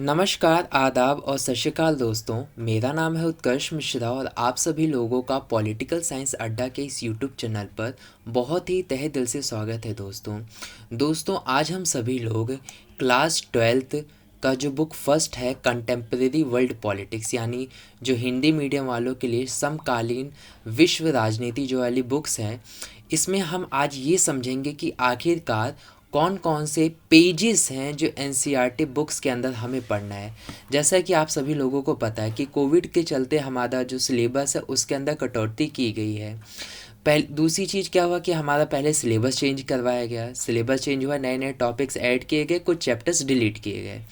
नमस्कार, आदाब और सत श्री अकाल दोस्तों। मेरा नाम है उत्कर्ष मिश्रा और आप सभी लोगों का पॉलिटिकल साइंस अड्डा के इस यूट्यूब चैनल पर बहुत ही तहे दिल से स्वागत है दोस्तों, आज हम सभी लोग क्लास 12th का जो बुक फर्स्ट है कंटेम्प्रेरी वर्ल्ड पॉलिटिक्स, यानी जो हिंदी मीडियम वालों के लिए समकालीन विश्व राजनीति जो वाली बुक्स हैं, इसमें हम आज ये समझेंगे कि आखिरकार कौन कौन से पेजेस हैं जो एनसीईआरटी बुक्स के अंदर हमें पढ़ना है। जैसा कि आप सभी लोगों को पता है कि कोविड के चलते हमारा जो सिलेबस है उसके अंदर कटौती की गई है। दूसरी चीज़ क्या हुआ कि हमारा पहले सिलेबस चेंज करवाया गया, सिलेबस चेंज हुआ, नए नए टॉपिक्स ऐड किए गए, कुछ चैप्टर्स डिलीट किए गए।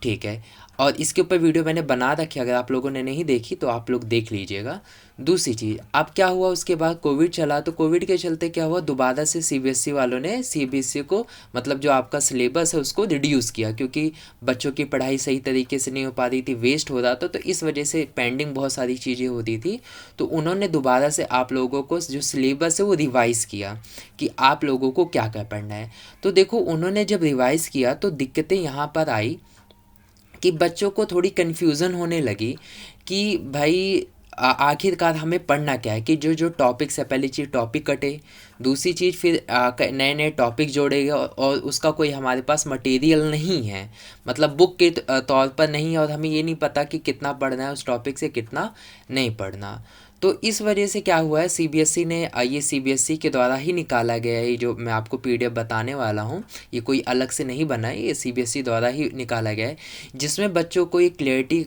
ठीक है, और इसके ऊपर वीडियो मैंने बना रखी है, अगर आप लोगों ने नहीं देखी तो आप लोग देख लीजिएगा। दूसरी चीज़, अब क्या हुआ उसके बाद कोविड चला, तो कोविड के चलते क्या हुआ, दोबारा से सीबीएसई वालों ने सीबीएसई को मतलब जो आपका सिलेबस है उसको रिड्यूस किया, क्योंकि बच्चों की पढ़ाई सही तरीके से नहीं हो पा रही थी, वेस्ट हो रहा था, तो इस वजह से पेंडिंग बहुत सारी चीज़ें होती थी। तो उन्होंने दोबारा से आप लोगों को जो सिलेबस है वो रिवाइज़ किया कि आप लोगों को क्या क्या पढ़ना है। तो देखो, उन्होंने जब रिवाइज़ किया तो दिक्कतें यहाँ पर आई कि बच्चों को थोड़ी कन्फ्यूज़न होने लगी कि भाई आखिरकार हमें पढ़ना क्या है, कि जो जो टॉपिक्स है, पहली चीज़ टॉपिक कटे, दूसरी चीज़ फिर नए नए टॉपिक जोड़े गए और उसका कोई हमारे पास मटेरियल नहीं है, मतलब बुक के तौर पर नहीं है, और हमें ये नहीं पता कि कितना पढ़ना है उस टॉपिक से, कितना नहीं पढ़ना। तो इस वजह से क्या हुआ है, सीबीएसई ने ये सीबीएसई के द्वारा ही निकाला गया है, ये जो मैं आपको पीडीएफ बताने वाला हूँ, ये कोई अलग से नहीं बना है, ये सीबीएसई द्वारा ही निकाला गया है, जिसमें बच्चों को एक क्लियरिटी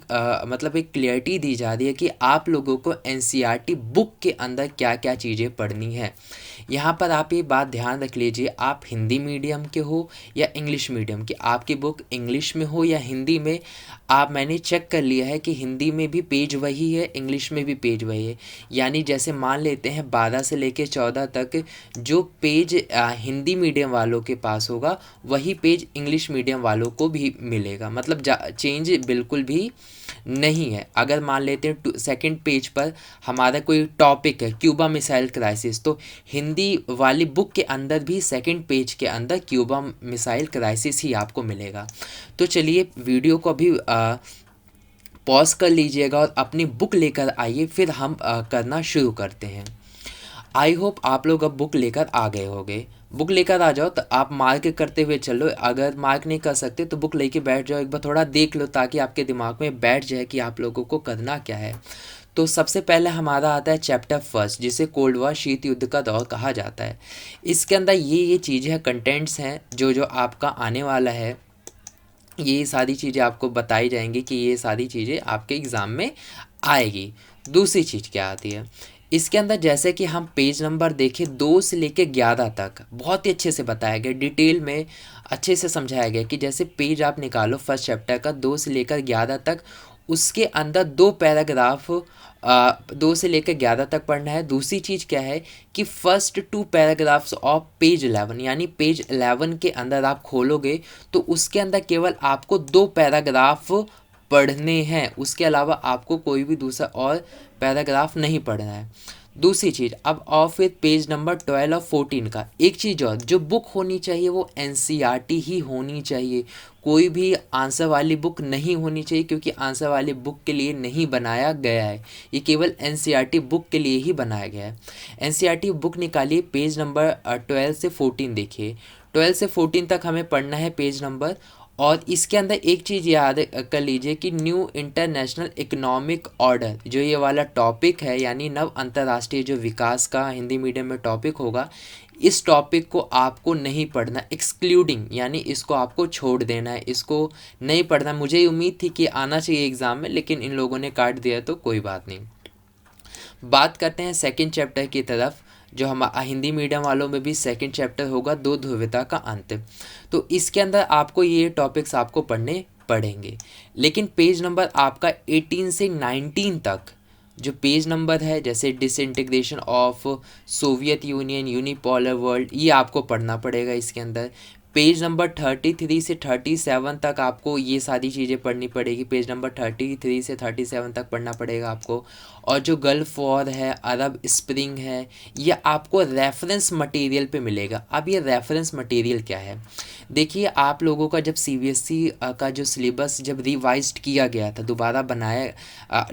मतलब एक क्लियरिटी दी जा रही है कि आप लोगों को एनसीईआरटी बुक के अंदर क्या क्या चीज़ें पढ़नी है। यहाँ पर आप ये बात ध्यान रख लीजिए, आप हिंदी मीडियम के हो या इंग्लिश मीडियम के, आपकी बुक इंग्लिश में हो या हिंदी में, मैंने चेक कर लिया है कि हिंदी में भी पेज वही है, इंग्लिश में भी पेज वही है। यानी जैसे मान लेते हैं 12 से लेकर 14 तक जो पेज हिंदी मीडियम वालों के पास होगा वही पेज इंग्लिश मीडियम वालों को भी मिलेगा, मतलब चेंज बिल्कुल भी नहीं है। अगर मान लेते हैं सेकंड पेज पर हमारा कोई टॉपिक है क्यूबा मिसाइल क्राइसिस, तो हिंदी वाली बुक के अंदर भी सेकंड पेज के अंदर क्यूबा मिसाइल क्राइसिस ही आपको मिलेगा। तो चलिए वीडियो को अभी पॉज कर लीजिएगा और अपनी बुक लेकर आइए, फिर हम करना शुरू करते हैं। आई होप आप लोग अब बुक लेकर आ गए होंगे। बुक लेकर आ जाओ, तो आप मार्क करते हुए चलो, अगर मार्क नहीं कर सकते तो बुक लेके बैठ जाओ, एक बार थोड़ा देख लो ताकि आपके दिमाग में बैठ जाए कि आप लोगों को करना क्या है। तो सबसे पहले हमारा आता है चैप्टर फर्स्ट, जिसे कोल्ड वॉर शीत युद्ध का दौर कहा जाता है। इसके अंदर ये चीज़ें हैं, कंटेंट्स हैं, जो जो आपका आने वाला है, ये सारी चीज़ें आपको बताई जाएंगी कि ये सारी चीज़ें आपके एग्ज़ाम में आएगी। दूसरी चीज़ क्या आती है इसके अंदर, जैसे कि हम पेज नंबर देखें 2 से लेकर 11 तक बहुत ही अच्छे से बताया गया, डिटेल में अच्छे से समझाया गया कि जैसे पेज आप निकालो फर्स्ट चैप्टर का 2 से लेकर 11 तक, उसके अंदर 2 पैराग्राफ 2 से लेकर 11 तक पढ़ना है। दूसरी चीज़ क्या है कि फर्स्ट 2 पैराग्राफ्स ऑफ पेज 11, यानी पेज 11 के अंदर आप खोलोगे तो उसके अंदर केवल आपको 2 पैराग्राफ पढ़ने हैं, उसके अलावा आपको कोई भी दूसरा और पैराग्राफ नहीं पढ़ना है। दूसरी चीज़, अब और फिर पेज नंबर 12 और 14 का एक चीज़ और, जो बुक होनी चाहिए वो एनसीईआरटी ही होनी चाहिए, कोई भी आंसर वाली बुक नहीं होनी चाहिए, क्योंकि आंसर वाली बुक के लिए नहीं बनाया गया है, ये केवल एनसीईआरटी बुक के लिए ही बनाया गया है। एनसीईआरटी बुक निकालिए, पेज नंबर 12 से 14 देखिए, 12 से 14 तक हमें पढ़ना है पेज नंबर। और इसके अंदर एक चीज़ याद कर लीजिए कि न्यू इंटरनेशनल इकोनॉमिक ऑर्डर, जो ये वाला टॉपिक है, यानी नव अंतर्राष्ट्रीय जो विकास का हिंदी मीडियम में टॉपिक होगा, इस टॉपिक को आपको नहीं पढ़ना, एक्सक्लूडिंग, यानी इसको आपको छोड़ देना है, इसको नहीं पढ़ना। मुझे उम्मीद थी कि आना चाहिए एग्ज़ाम में, लेकिन इन लोगों ने काट दिया, तो कोई बात नहीं। बात करते हैं सेकंड चैप्टर की तरफ, जो हम हिंदी मीडियम वालों में भी सेकंड चैप्टर होगा, दो ध्रुवता का अंत। तो इसके अंदर आपको ये टॉपिक्स आपको पढ़ने पड़ेंगे, लेकिन पेज नंबर आपका 18 से 19 तक जो पेज नंबर है, जैसे disintegration of Soviet union, unipolar world, ये आपको पढ़ना पड़ेगा इसके अंदर। पेज नंबर 33 से 37 तक आपको ये सारी चीज़ें पढ़नी पड़ेगी, पेज नंबर 33 से 37 तक पढ़ना पड़ेगा आपको। और जो गल्फ वॉर है, अरब स्प्रिंग है, ये आपको रेफरेंस मटेरियल पे मिलेगा। अब ये रेफरेंस मटेरियल क्या है, देखिए, आप लोगों का जब सीबीएसई का जो सिलेबस जब रिवाइज्ड किया गया था, दोबारा बनाया,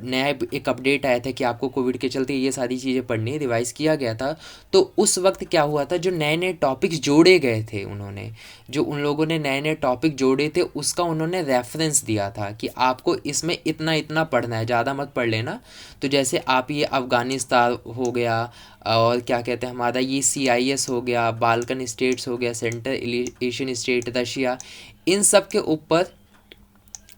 नया एक अपडेट आया था कि आपको कोविड के चलते ये सारी चीज़ें पढ़नी है, रिवाइज किया गया था। तो उस वक्त क्या हुआ था, जो नए नए टॉपिक्स जोड़े गए थे, उन्होंने जो उन लोगों ने नए नए टॉपिक जोड़े थे उसका उन्होंने रेफरेंस दिया था कि आपको इसमें इतना इतना पढ़ना है, ज़्यादा मत पढ़ लेना। तो जैसे आप ये अफ़गानिस्तान हो गया, और क्या कहते हैं हमारा ये CIS हो गया, बाल्कन स्टेट्स हो गया, सेंट्रल एशियन स्टेट, रशिया, इन सब के ऊपर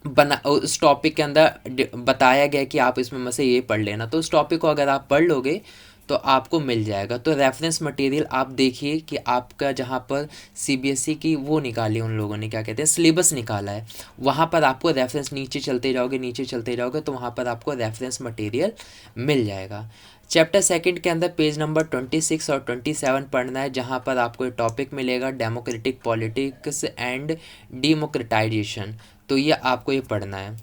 बना उस टॉपिक के अंदर बताया गया कि आप इसमें में से ये पढ़ लेना। तो उस टॉपिक को अगर आप पढ़ लोगे तो आपको मिल जाएगा। तो रेफरेंस मटेरियल आप देखिए कि आपका जहाँ पर सीबीएसई की वो निकाली, उन लोगों ने क्या कहते हैं सिलेबस निकाला है, वहाँ पर आपको रेफरेंस नीचे चलते जाओगे, नीचे चलते जाओगे तो वहाँ पर आपको रेफरेंस मटेरियल मिल जाएगा। चैप्टर सेकंड के अंदर पेज नंबर 26 और 27 पढ़ना है, जहाँ पर आपको एक टॉपिक मिलेगा डेमोक्रेटिक पॉलिटिक्स एंड डेमोक्रेटाइजेशन। तो ये आपको ये पढ़ना है।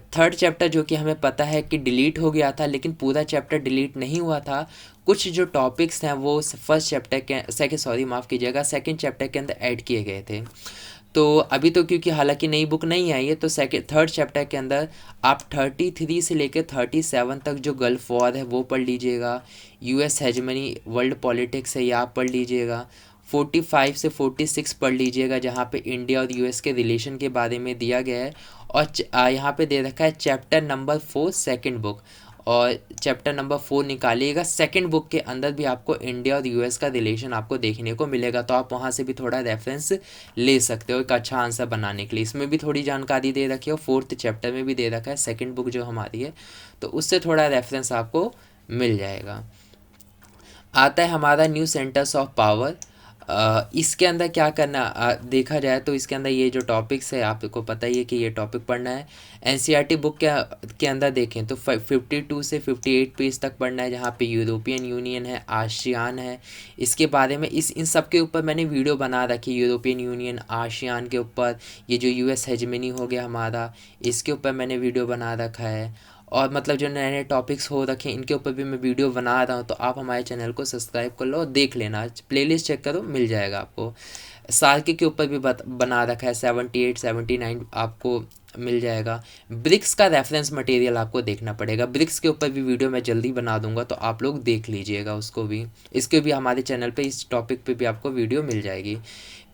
थर्ड चैप्टर जो कि हमें पता है कि डिलीट हो गया था, लेकिन पूरा चैप्टर डिलीट नहीं हुआ था। कुछ जो टॉपिक्स हैं वो फर्स्ट चैप्टर के माफ़ कीजिएगा, सेकंड चैप्टर के अंदर ऐड किए गए थे। तो अभी तो क्योंकि हालांकि नई बुक नहीं आई है, तो थर्ड चैप्टर के अंदर आप 33 से लेकर 37 तक जो गल्फ वॉर है वो पढ़ लीजिएगा। US हेजमनी वर्ल्ड पॉलिटिक्स है, ये आप पढ़ लीजिएगा। 45 से 46 पढ़ लीजिएगा, जहाँ पे इंडिया और US के रिलेशन के बारे में दिया गया है। और यहाँ पे दे रखा है चैप्टर नंबर 4 सेकंड बुक, और चैप्टर नंबर 4 निकालिएगा। सेकंड बुक के अंदर भी आपको इंडिया और US का रिलेशन आपको देखने को मिलेगा, तो आप वहाँ से भी थोड़ा रेफरेंस ले सकते हो एक अच्छा आंसर बनाने के लिए। इसमें भी थोड़ी जानकारी दे रखी है, और फोर्थ चैप्टर में भी दे रखा है सेकंड बुक जो हमारी है, तो उससे थोड़ा रेफरेंस आपको मिल जाएगा। आता है हमारा न्यू सेंटर्स ऑफ पावर। इसके अंदर क्या करना देखा जाए तो इसके अंदर ये जो टॉपिक्स है आपको पता ही है कि ये टॉपिक पढ़ना है। एनसीईआरटी बुक के अंदर देखें तो 52 से 58 पेज तक पढ़ना है, जहाँ पे यूरोपियन यूनियन है, आसियान है, इसके बारे में इन सब के ऊपर मैंने वीडियो बना रखी। यूरोपियन यूनियन, आसियान के ऊपर, ये जो US हेजमनी हो गया हमारा, इसके ऊपर मैंने वीडियो बना रखा है। और मतलब जो नए नए टॉपिक्स हो रखे हैं इनके ऊपर भी मैं वीडियो बना रहा हूँ, तो आप हमारे चैनल को सब्सक्राइब कर लो और देख लेना, प्लेलिस्ट चेक करो, मिल जाएगा आपको। साल के ऊपर भी बना रखा है, 78 79 आपको मिल जाएगा। ब्रिक्स का रेफरेंस मटेरियल आपको देखना पड़ेगा, ब्रिक्स के ऊपर भी वीडियो मैं जल्दी बना दूंगा, तो आप लोग देख लीजिएगा उसको भी। इसके भी हमारे चैनल पे इस टॉपिक पे भी आपको वीडियो मिल जाएगी।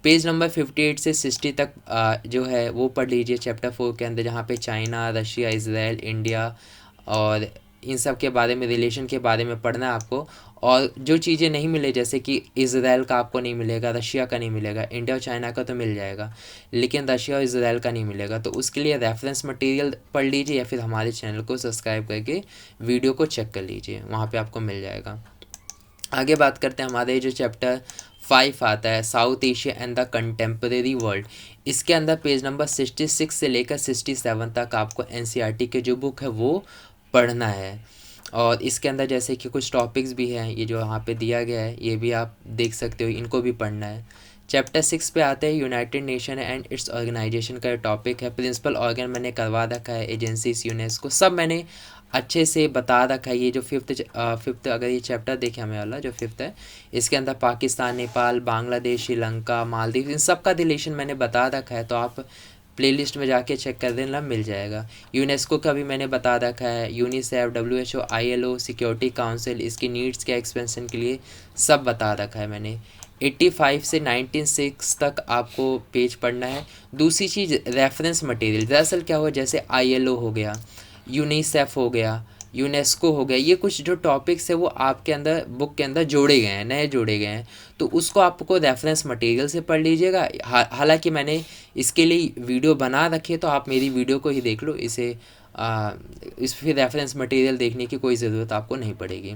पेज नंबर 58 से 60 तक जो है वो पढ़ लीजिए चैप्टर 4 के अंदर, जहाँ पे चाइना, रशिया, इसराइल, इंडिया और इन सब के बारे में, रिलेशन के बारे में पढ़ना है आपको। और जो चीज़ें नहीं मिले, जैसे कि इसराइल का आपको नहीं मिलेगा, रशिया का नहीं मिलेगा, इंडिया और चाइना का तो मिल जाएगा, लेकिन रशिया और इसराइल का नहीं मिलेगा, तो उसके लिए रेफरेंस मटेरियल पढ़ लीजिए, या फिर हमारे चैनल को सब्सक्राइब करके वीडियो को चेक कर लीजिए, वहाँ पे आपको मिल जाएगा। आगे बात करते हैं, हमारे जो चैप्टर 5 आता है south Asia and the contemporary world. इसके अंदर पेज नंबर 66 से लेकर 67 तक आपको एनसीईआरटी के जो बुक है वो पढ़ना है। और इसके अंदर जैसे कि कुछ टॉपिक्स भी हैं, ये जो यहाँ पे दिया गया है ये भी आप देख सकते हो, इनको भी पढ़ना है। चैप्टर 6 पे आते हैं United Nation and its organisation का टॉपिक है। प्रिंसिपल ऑर्गन मैंने करवा रखा है, एजेंसीज, यूनेस्को, सब मैंने अच्छे से बता रखा है। ये जो फिफ्थ अगर ये चैप्टर देखें हमें वाला जो फिफ्थ है, इसके अंदर पाकिस्तान, नेपाल, बांग्लादेश, श्रीलंका, मालदीव, इन सब का रिलेशन मैंने बता रखा है, तो आप प्लेलिस्ट में जाके चेक कर देना, मिल जाएगा। यूनेस्को का भी मैंने बता रखा है, UNICEF, WHO, ILO, security council, इसकी नीड्स के एक्सपेंशन के लिए सब बता रखा है मैंने। 85 से 96 तक आपको पेज पढ़ना है। दूसरी चीज़ रेफरेंस मटेरियल, दरअसल क्या हुआ, जैसे ILO हो गया, यूनिसेफ हो गया, यूनेस्को हो गया, ये कुछ जो टॉपिक्स है वो आपके अंदर बुक के अंदर जोड़े गए हैं, नए जोड़े गए हैं, तो उसको आपको रेफरेंस मटेरियल से पढ़ लीजिएगा। हालांकि मैंने इसके लिए वीडियो बना रखी है, तो आप मेरी वीडियो को ही देख लो, इस फिर रेफरेंस मटेरियल देखने की कोई ज़रूरत आपको नहीं पड़ेगी।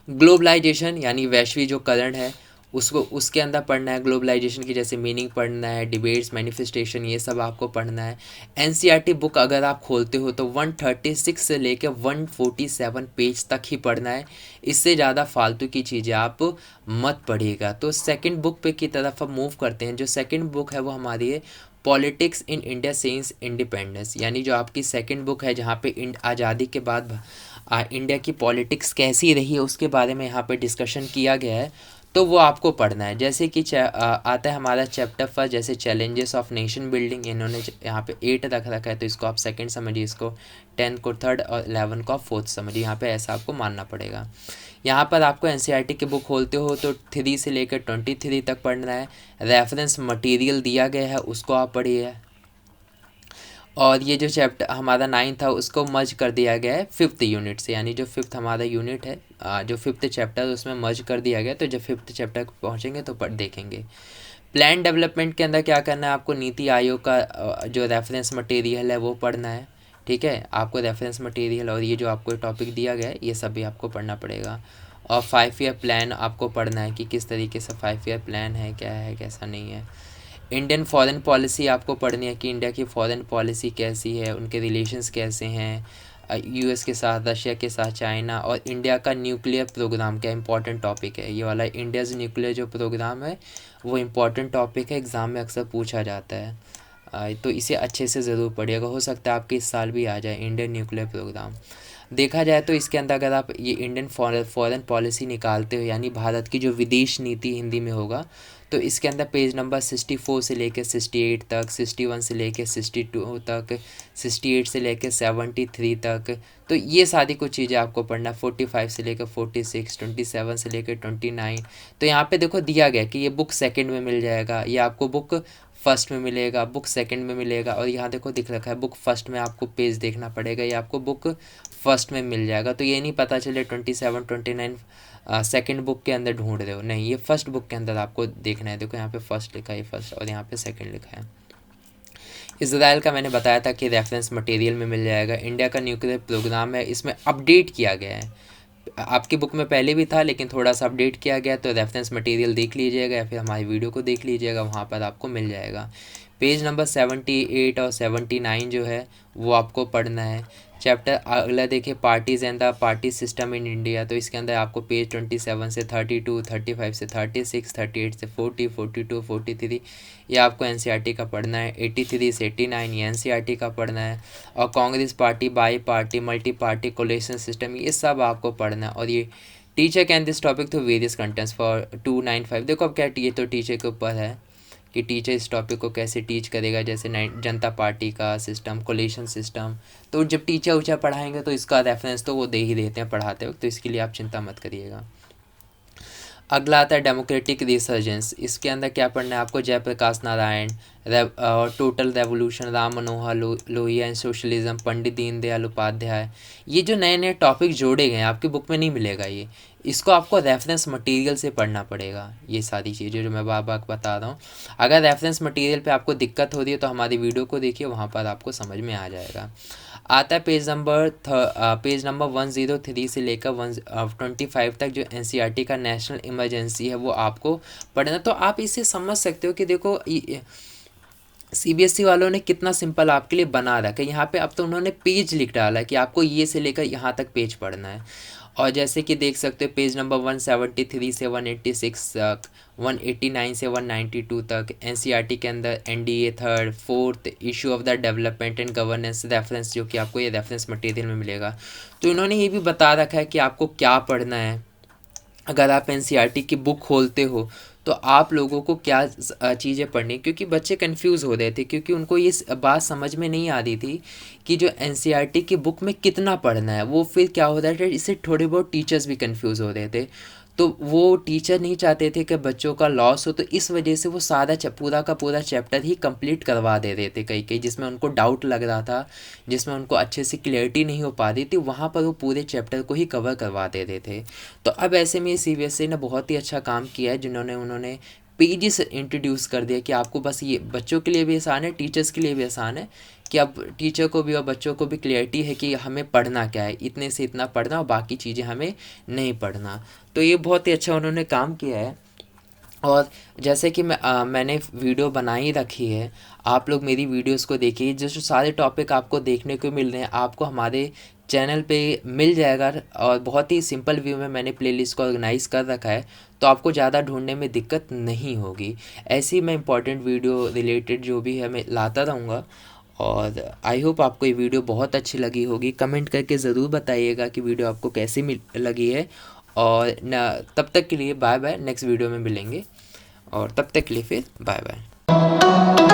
ग्लोबलाइजेशन यानी वैश्विक जो करण है उसको उसके अंदर पढ़ना है, ग्लोबलाइजेशन की जैसे मीनिंग पढ़ना है, डिबेट्स, मैनिफेस्टेशन, ये सब आपको पढ़ना है। एनसीईआरटी बुक अगर आप खोलते हो तो 136 से लेकर 147 पेज तक ही पढ़ना है, इससे ज़्यादा फालतू की चीज़ें आप मत पढ़िएगा। तो सेकंड बुक पे की तरफ हम मूव करते हैं। जो सेकंड बुक है वो हमारी है politics in India since independence, यानी जो आपकी सेकंड बुक है जहाँ पे आज़ादी के बाद इंडिया की पॉलिटिक्स कैसी रही है उसके बारे में यहाँ पे डिस्कशन किया गया है। तो वो आपको पढ़ना है। जैसे कि आता है हमारा चैप्टर फर्स्ट, जैसे चैलेंजेस ऑफ नेशन बिल्डिंग, इन्होंने यहाँ पे 8 रख रखा है, तो इसको आप सेकंड समझिए, इसको 10 को थर्ड और 11 को आप फोर्थ समझिए। यहाँ पे ऐसा आपको मानना पड़ेगा। यहाँ पर आपको एनसीईआरटी की बुक खोलते हो तो 3 से लेकर 23 तक पढ़ना है। रेफरेंस मटेरियल दिया गया है उसको आप पढ़िए। और ये जो चैप्टर हमारा 9 था उसको मर्ज कर दिया गया है 5th यूनिट से, यानी जो 5th हमारा यूनिट है, जो 5th चैप्टर उसमें मर्ज कर दिया गया। तो जब 5th चैप्टर पहुँचेंगे तो पढ़ देखेंगे। प्लान डेवलपमेंट के अंदर क्या करना है आपको, नीति आयोग का जो रेफरेंस मटेरियल है वो पढ़ना है। ठीक है, आपको रेफरेंस मटेरियल और ये जो आपको टॉपिक दिया गया है ये सब भी आपको पढ़ना पड़ेगा। और 5 ईयर प्लान आपको पढ़ना है कि किस तरीके से 5 ईयर प्लान है, क्या है कैसा नहीं है। इंडियन फॉरेन पॉलिसी आपको पढ़नी है कि इंडिया की फॉरेन पॉलिसी कैसी है, उनके रिलेशंस कैसे हैं यूएस के साथ, रशिया के साथ, चाइना, और इंडिया का न्यूक्लियर प्रोग्राम क्या इंपॉर्टेंट टॉपिक है। ये वाला इंडियाज़ न्यूक्लियर जो प्रोग्राम है वो इम्पॉर्टेंट टॉपिक है, एग्ज़ाम में अक्सर पूछा जाता है। तो इसे अच्छे से ज़रूर पढ़िएगा, हो सकता है आपके इस साल भी आ जाए इंडियन न्यूक्लियर प्रोग्राम। देखा जाए तो इसके अंदर अगर आप ये इंडियन फॉरेन पॉलिसी निकालते हो, यानी भारत की जो विदेश नीति हिंदी में होगा, तो इसके अंदर पेज नंबर 64 से लेकर 68 तक, 61 से लेकर 62 तक, 68 से लेकर 73 तक, तो ये सारी कुछ चीज़ें आपको पढ़ना। 45 से लेकर 46, 27 से लेकर 29। तो यहाँ पे देखो दिया गया कि ये बुक सेकंड में मिल जाएगा, ये आपको बुक फर्स्ट में मिलेगा, बुक सेकंड में मिलेगा, और यहाँ देखो दिख रखा है बुक फर्स्ट में, आपको पेज देखना पड़ेगा, ये आपको बुक फर्स्ट में मिल जाएगा। तो ये नहीं पता चले 27, 29 सेकंड बुक के अंदर ढूंढ रहे हो, नहीं, ये फर्स्ट बुक के अंदर आपको देखना है। देखो यहाँ पे फर्स्ट लिखा है फर्स्ट, और यहाँ पे सेकंड लिखा है। इसराइल का मैंने बताया था कि रेफरेंस मटेरियल में मिल जाएगा। इंडिया का न्यूक्लियर प्रोग्राम है, इसमें अपडेट किया गया है, आपकी बुक में पहले भी था लेकिन थोड़ा सा अपडेट किया गया, तो रेफरेंस मटेरियल देख लीजिएगा या फिर हमारी वीडियो को देख लीजिएगा, वहाँ पर आपको मिल जाएगा। पेज नंबर 78 और 79 जो है वो आपको पढ़ना है। चैप्टर अगला देखिए, parties and the party system in India, तो इसके अंदर आपको पेज 27 से 32, 35 से 36, 38 से 40, 42, 43 ये आपको एनसीईआरटी का पढ़ना है। 83 से 89 ये एनसीईआरटी का पढ़ना है। और Congress party, bi party, multi party coalition system, ये सब आपको पढ़ना है। और ये teacher can this topic through various contents for 295। देखो अब क्या, ये तो टीचर के ऊपर है कि टीचर इस टॉपिक को कैसे टीच करेगा, जैसे जनता पार्टी का सिस्टम, कोलेशन सिस्टम। तो जब टीचर ऊँचा पढ़ाएंगे तो इसका रेफरेंस तो वो दे ही देते हैं पढ़ाते वक्त, तो इसके लिए आप चिंता मत करिएगा। अगला आता है डेमोक्रेटिक रिसर्जेंस। इसके अंदर क्या पढ़ना है आपको, Jayaprakash Narayan, total revolution, Ram Manohar Lohia and socialism, Pandit Deendayal Upadhyay. ये जो नए नए टॉपिक जोड़े गए हैं आपकी बुक में नहीं मिलेगा, ये इसको आपको रेफरेंस मटेरियल से पढ़ना पड़ेगा। ये सारी चीज़ें जो मैं बार बार बता रहा हूँ, अगर रेफरेंस मटेरियल पे आपको दिक्कत हो रही है तो हमारी वीडियो को देखिए, वहाँ पर आपको समझ में आ जाएगा। आता है पेज नंबर 103 से लेकर 125 तक, जो एनसीईआरटी का नेशनल इमरजेंसी है वो आपको पढ़ना। तो आप इसे समझ सकते हो कि देखो सीबीएसई वालों ने कितना सिंपल आपके लिए बना रखा है। यहाँ पे अब तो उन्होंने पेज लिख डाला है कि आपको ये से लेकर यहाँ तक पेज पढ़ना है। और जैसे कि देख सकते हो पेज नंबर 173 से 186 तक, 189 से 192 तक एनसीईआरटी के अंदर NDA third, fourth, issue of the development and governance reference, जो कि आपको ये रेफरेंस मटेरियल में मिलेगा। तो इन्होंने ये भी बता रखा है कि आपको क्या पढ़ना है। अगर आप एनसीईआरटी की बुक खोलते हो तो आप लोगों को क्या चीज़ें पढ़नी, क्योंकि बच्चे कंफ्यूज हो रहे थे, क्योंकि उनको ये बात समझ में नहीं आ रही थी कि जो एनसीईआरटी की बुक में कितना पढ़ना है। वो फिर क्या हो रहा है, इससे थोड़े बहुत टीचर्स भी कंफ्यूज हो रहे थे, तो वो टीचर नहीं चाहते थे कि बच्चों का लॉस हो, तो इस वजह से वो सारा पूरा का पूरा चैप्टर ही कंप्लीट करवा दे रहे थे कई कई, जिसमें उनको डाउट लग रहा था, जिसमें उनको अच्छे से क्लियरिटी नहीं हो पा रही थी, वहाँ पर वो पूरे चैप्टर को ही कवर करवा दे रहे थे। तो अब ऐसे में सीबीएसई ने बहुत ही अच्छा काम किया है, जिन्होंने उन्होंने पेजेस इंट्रोड्यूस कर दिया कि आपको बस ये बच्चों के लिए भी आसान है, टीचर्स के लिए भी आसान है, कि अब टीचर को भी और बच्चों को भी क्लियरिटी है कि हमें पढ़ना क्या है, इतने से इतना पढ़ना और बाकी चीज़ें हमें नहीं पढ़ना। तो ये बहुत ही अच्छा उन्होंने काम किया है। और जैसे कि मैंने वीडियो बनाई रखी है, आप लोग मेरी वीडियोस को देखिए, जो सारे टॉपिक आपको देखने को मिल रहे हैं आपको हमारे चैनल पे मिल जाएगा। और बहुत ही सिंपल व्यू में मैंने प्लेलिस्ट को ऑर्गेनाइज़ कर रखा है, तो आपको ज़्यादा ढूंढने में दिक्कत नहीं होगी। ऐसी मैं इंपॉर्टेंट वीडियो रिलेटेड जो भी है मैं लाता रहूँगा। और आई होप आपको ये वीडियो बहुत अच्छी लगी होगी। कमेंट करके ज़रूर बताइएगा कि वीडियो आपको कैसी लगी है। और तब तक के लिए बाय बाय, नेक्स्ट वीडियो में मिलेंगे, और तब तक के लिए फिर बाय बाय।